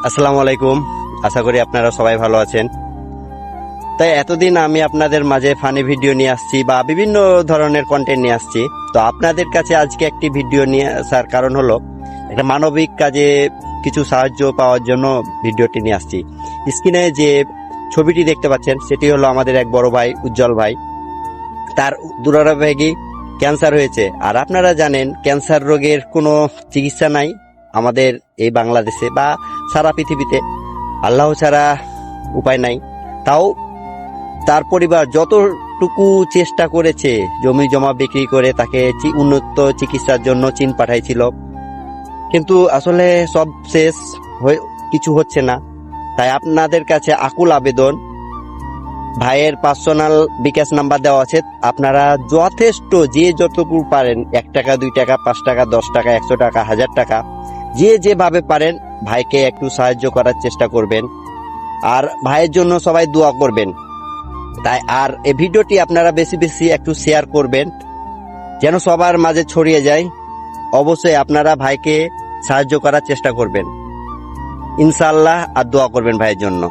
আসসালামু আলাইকুম। আশা করি আপনারা সবাই ভালো আছেন। তাই এতদিন আমি আপনাদের মাঝে ফানি ভিডিও নিয়ে আসছি বা বিভিন্ন ধরনের কন্টেন্ট নিয়ে আসছি। তো আপনাদের কাছে আজকে একটি ভিডিও নিয়ে আসার কারণ হলো একটা মানবিক কাজে কিছু সাহায্য পাওয়ার জন্য ভিডিওটি নিয়ে আসছি। স্ক্রিনে যে ছবিটি দেখতে পাচ্ছেন সেটি হলো আমাদের এক বড় ভাই উজ্জ্বল ভাই। তার দুরারোগ্যী ক্যান্সার হয়েছে। আর আপনারা জানেন ক্যান্সার রোগের কোনো চিকিৎসা নাই আমাদের এই বাংলাদেশে বা সারা পৃথিবীতে। আল্লাহ ছাড়া উপায় নাই। তাও তার পরিবার যতটুকু চেষ্টা করেছে জমি জমা বিক্রি করে তাকে উন্নত চিকিৎসার জন্য চীন পাঠাইছিল, কিন্তু আসলে সব শেষ কিছু হচ্ছে না। তাই আপনাদের কাছে আকুল আবেদন, ভাইয়ের পার্সোনাল বিকাশ নাম্বার দেওয়া আছে, আপনারা যথেষ্ট যে যতটুকু পারেন 1 টাকা 2 টাকা 5 টাকা 10 টাকা 100 টাকা 1000 টাকা যে যেভাবে পারেন ভাইকে একটু সাহায্য করার চেষ্টা করবেন। আর ভাইয়ের জন্য সবাই দোয়া করবেন। তাই আর এই ভিডিওটি আপনারা বেশি বেশি একটু শেয়ার করবেন যেন সবার মাঝে ছড়িয়ে যায়। অবশ্যই আপনারা ভাইকে সাহায্য করার চেষ্টা করবেন ইনশাআল্লাহ, আর দোয়া করবেন ভাইয়ের জন্য।